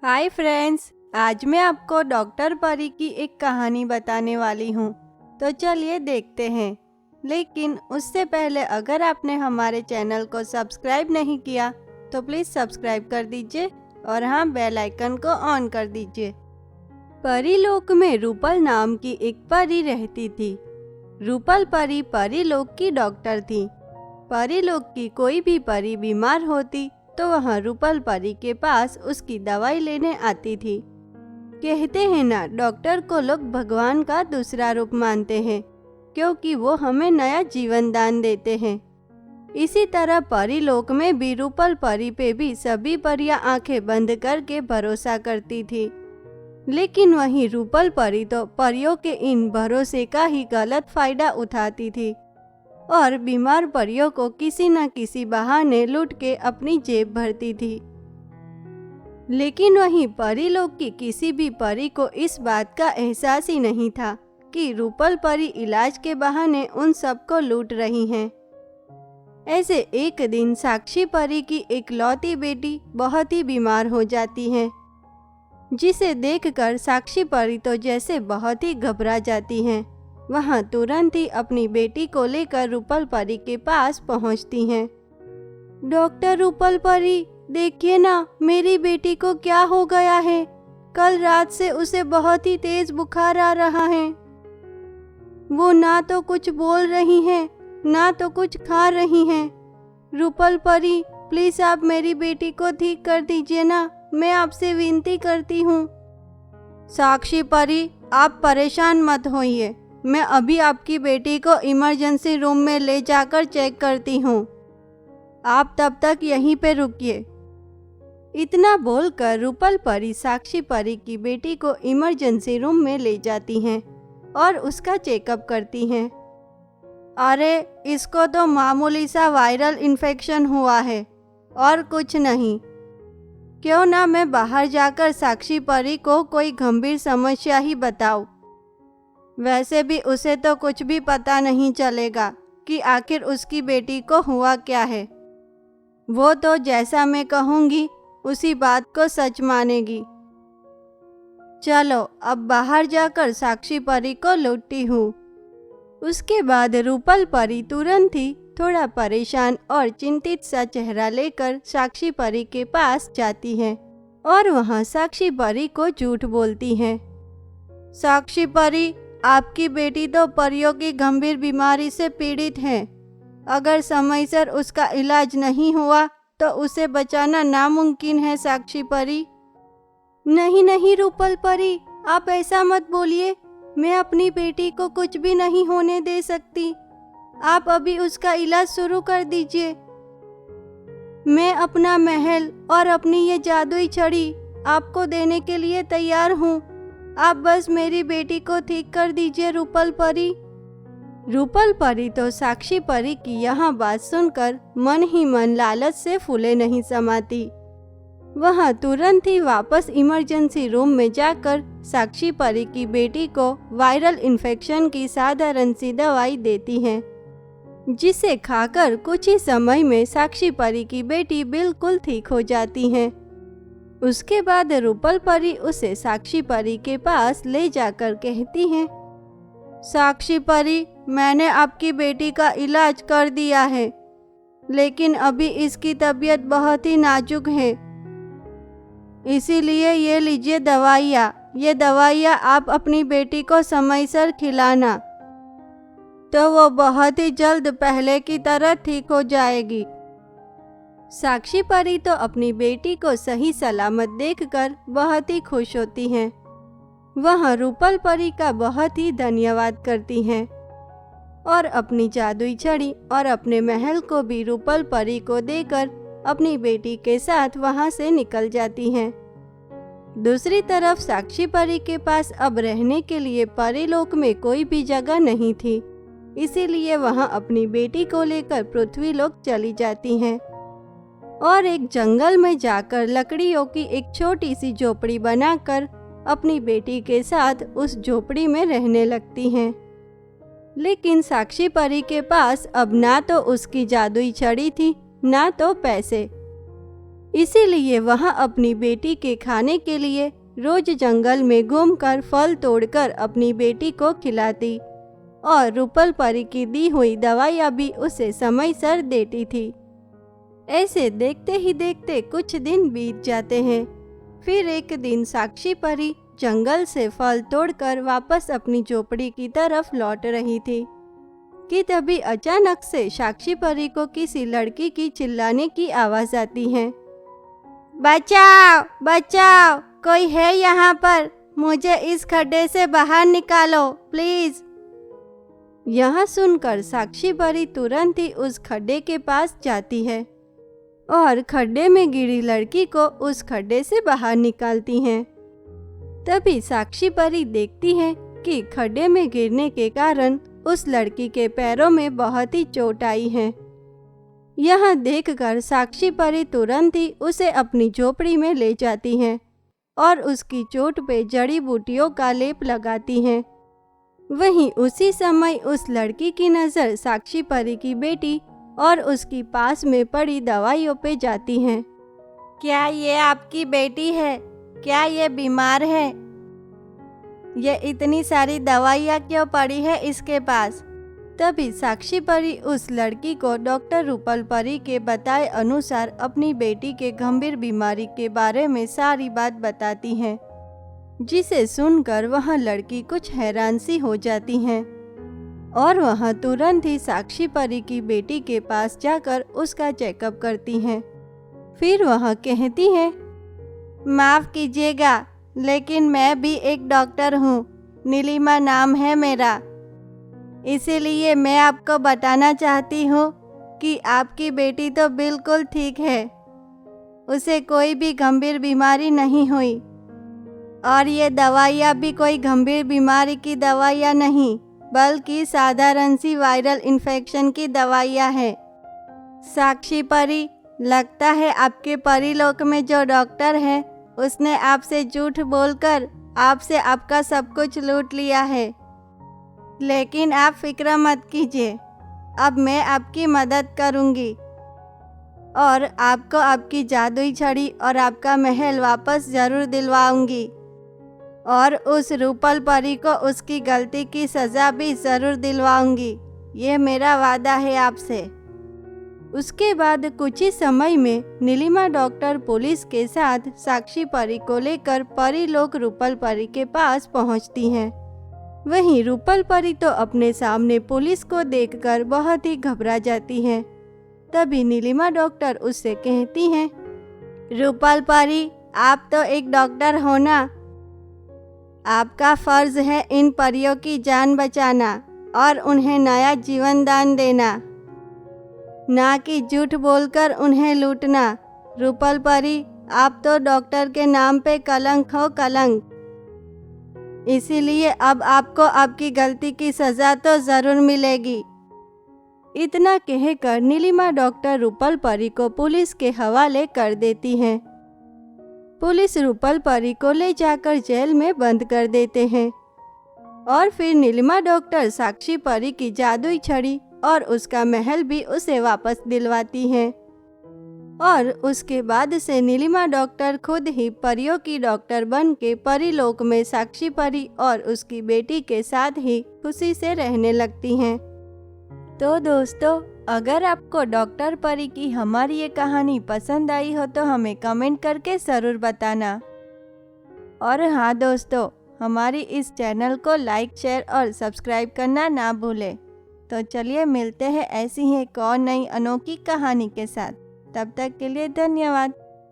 Hi friends, आज मैं आपको डॉक्टर परी की एक कहानी बताने वाली हूँ। तो चलिए देखते हैं। लेकिन उससे पहले अगर आपने हमारे चैनल को सब्सक्राइब नहीं किया तो प्लीज़ सब्सक्राइब कर दीजिए और हाँ, बेल आइकन को ऑन कर दीजिए। परीलोक में रूपल नाम की एक परी रहती थी। रूपल परी परीलोक की डॉक्टर थी। परीलोक की कोई भी परी बीमार होती तो वह रूपल परी के पास उसकी दवाई लेने आती थी। कहते हैं ना, डॉक्टर को लोग भगवान का दूसरा रूप मानते हैं, क्योंकि वो हमें नया जीवन दान देते हैं। इसी तरह परीलोक में भी रूपल परी पे भी सभी परियां आंखें बंद करके भरोसा करती थी। लेकिन वहीं रूपल परी तो परियों के इन भरोसे का ही गलत फायदा उठाती थी और बीमार परियों को किसी न किसी बहाने लूट के अपनी जेब भरती थी। लेकिन वहीं परीलोक की किसी भी परी को इस बात का एहसास ही नहीं था कि रूपल परी इलाज के बहाने उन सबको लूट रही हैं। ऐसे एक दिन साक्षी परी की इकलौती बेटी बहुत ही बीमार हो जाती है, जिसे देखकर साक्षी परी तो जैसे बहुत ही घबरा जाती हैं। वह तुरंत ही अपनी बेटी को लेकर रूपल परी के पास पहुंचती हैं। डॉक्टर रूपल परी, देखिए ना, मेरी बेटी को क्या हो गया है। कल रात से उसे बहुत ही तेज बुखार आ रहा है। वो ना तो कुछ बोल रही हैं, ना तो कुछ खा रही हैं। रूपल परी, प्लीज आप मेरी बेटी को ठीक कर दीजिए ना, मैं आपसे विनती करती हूँ। साक्षी परी, आप परेशान मत होइए, मैं अभी आपकी बेटी को इमरजेंसी रूम में ले जाकर चेक करती हूँ। आप तब तक यहीं पे रुकिए। इतना बोलकर रूपल परी साक्षी परी की बेटी को इमरजेंसी रूम में ले जाती हैं और उसका चेकअप करती हैं। अरे, इसको तो मामूली सा वायरल इन्फेक्शन हुआ है और कुछ नहीं। क्यों ना मैं बाहर जाकर साक्षी परी को कोई गंभीर समस्या ही बताऊं। वैसे भी उसे तो कुछ भी पता नहीं चलेगा कि आखिर उसकी बेटी को हुआ क्या है। वो तो जैसा मैं कहूँगी उसी बात को सच मानेगी। चलो, अब बाहर जाकर साक्षी परी को लूटती हूँ। उसके बाद रूपल परी तुरंत ही थोड़ा परेशान और चिंतित सा चेहरा लेकर साक्षी परी के पास जाती है और वहाँ साक्षी परी को झूठ बोलती है। साक्षी परी, आपकी बेटी तो परियों की गंभीर बीमारी से पीड़ित है। अगर समयसर उसका इलाज नहीं हुआ तो उसे बचाना नामुमकिन है। साक्षी परी, नहीं नहीं रूपल परी, आप ऐसा मत बोलिए। मैं अपनी बेटी को कुछ भी नहीं होने दे सकती। आप अभी उसका इलाज शुरू कर दीजिए। मैं अपना महल और अपनी ये जादुई छड़ी आपको देने के लिए तैयार हूँ। आप बस मेरी बेटी को ठीक कर दीजिए रूपल परी। रूपल परी तो साक्षी परी की यह बात सुनकर मन ही मन लालच से फूले नहीं समाती। वह तुरंत ही वापस इमरजेंसी रूम में जाकर साक्षी परी की बेटी को वायरल इन्फेक्शन की साधारण सी दवाई देती है, जिसे खाकर कुछ ही समय में साक्षी परी की बेटी बिल्कुल ठीक हो जाती है। उसके बाद रूपल परी उसे साक्षी परी के पास ले जाकर कहती है, साक्षी परी, मैंने आपकी बेटी का इलाज कर दिया है, लेकिन अभी इसकी तबीयत बहुत ही नाजुक है। इसीलिए ये लीजिए दवाइयाँ। ये दवाइयाँ आप अपनी बेटी को समयसर खिलाना, तो वो बहुत ही जल्द पहले की तरह ठीक हो जाएगी। साक्षी परी तो अपनी बेटी को सही सलामत देखकर बहुत ही खुश होती हैं। वह रूपल परी का बहुत ही धन्यवाद करती हैं और अपनी जादुई छड़ी और अपने महल को भी रूपल परी को देकर अपनी बेटी के साथ वहां से निकल जाती हैं। दूसरी तरफ साक्षी परी के पास अब रहने के लिए परीलोक में कोई भी जगह नहीं थी, इसीलिए वह अपनी बेटी को लेकर पृथ्वीलोक चली जाती हैं और एक जंगल में जाकर लकड़ियों की एक छोटी सी झोपड़ी बनाकर अपनी बेटी के साथ उस झोपड़ी में रहने लगती हैं। लेकिन साक्षी परी के पास अब ना तो उसकी जादुई छड़ी थी, ना तो पैसे। इसीलिए वह अपनी बेटी के खाने के लिए रोज जंगल में घूमकर फल तोड़कर अपनी बेटी को खिलाती और रूपल परी की दी हुई दवाइयाँ भी उसे समय सर देती थी। ऐसे देखते ही देखते कुछ दिन बीत जाते हैं। फिर एक दिन साक्षी परी जंगल से फल तोड़कर वापस अपनी झोपड़ी की तरफ लौट रही थी कि तभी अचानक से साक्षी परी को किसी लड़की की चिल्लाने की आवाज़ आती है। बचाओ बचाओ, कोई है यहाँ पर, मुझे इस खड्डे से बाहर निकालो प्लीज। यह सुनकर साक्षी परी तुरंत ही उस खड्डे के पास जाती है और खड्डे में गिरी लड़की को उस खड्डे से बाहर निकालती हैं। तभी साक्षी परी देखती है कि खड्डे में गिरने के कारण उस लड़की के पैरों में बहुत ही चोट आई है। यह देखकर साक्षी परी तुरंत ही उसे अपनी झोपड़ी में ले जाती हैं और उसकी चोट पे जड़ी बूटियों का लेप लगाती हैं। वहीं उसी समय उस लड़की की नज़र साक्षी परी की बेटी और उसकी पास में पड़ी दवाइयों पे जाती है। क्या ये आपकी बेटी है? क्या ये बीमार है? ये इतनी सारी दवाइयाँ क्यों पड़ी है इसके पास? तभी साक्षी परी उस लड़की को डॉक्टर रूपल परी के बताए अनुसार अपनी बेटी के गंभीर बीमारी के बारे में सारी बात बताती हैं, जिसे सुनकर वह लड़की कुछ हैरान सी हो जाती है और वह तुरंत ही साक्षी परी की बेटी के पास जाकर उसका चेकअप करती हैं। फिर वह कहती है, माफ़ कीजिएगा, लेकिन मैं भी एक डॉक्टर हूँ, नीलिमा नाम है मेरा। इसीलिए मैं आपको बताना चाहती हूँ कि आपकी बेटी तो बिल्कुल ठीक है, उसे कोई भी गंभीर बीमारी नहीं हुई और ये दवाइयाँ भी कोई गंभीर बीमारी की दवाइयाँ नहीं, बल्कि साधारण सी वायरल इन्फेक्शन की दवाइयाँ हैं। साक्षी परी, लगता है आपके परीलोक में जो डॉक्टर है उसने आपसे झूठ बोलकर आपसे आपका सब कुछ लूट लिया है। लेकिन आप फिक्र मत कीजिए, अब मैं आपकी मदद करूंगी और आपको आपकी जादुई छड़ी और आपका महल वापस ज़रूर दिलवाऊंगी और उस रूपल परी को उसकी गलती की सज़ा भी ज़रूर दिलवाऊंगी। ये मेरा वादा है आपसे। उसके बाद कुछ ही समय में नीलिमा डॉक्टर पुलिस के साथ साक्षी परी को लेकर परीलोक रूपल परी के पास पहुंचती हैं। वहीं रूपल परी तो अपने सामने पुलिस को देखकर बहुत ही घबरा जाती है। तभी नीलिमा डॉक्टर उससे कहती हैं, रूपल परी, आप तो एक डॉक्टर हो ना, आपका फर्ज है इन परियों की जान बचाना और उन्हें नया जीवन दान देना, ना कि झूठ बोलकर उन्हें लूटना। रूपल परी, आप तो डॉक्टर के नाम पे कलंक हो, कलंक। इसीलिए अब आपको आपकी गलती की सज़ा तो ज़रूर मिलेगी। इतना कहकर नीलिमा डॉक्टर रूपल परी को पुलिस के हवाले कर देती हैं। पुलिस रूपल परी को ले जाकर जेल में बंद कर देते हैं और फिर नीलिमा डॉक्टर साक्षी परी की जादुई छड़ी और उसका महल भी उसे वापस दिलवाती हैं और उसके बाद से नीलिमा डॉक्टर खुद ही परियों की डॉक्टर बन के परीलोक में साक्षी परी और उसकी बेटी के साथ ही खुशी से रहने लगती हैं। तो दोस्तों, अगर आपको डॉक्टर परी की हमारी ये कहानी पसंद आई हो तो हमें कमेंट करके ज़रूर बताना। और हाँ दोस्तों, हमारी इस चैनल को लाइक, शेयर और सब्सक्राइब करना ना भूलें। तो चलिए मिलते हैं ऐसी ही एक और नई अनोखी कहानी के साथ। तब तक के लिए धन्यवाद।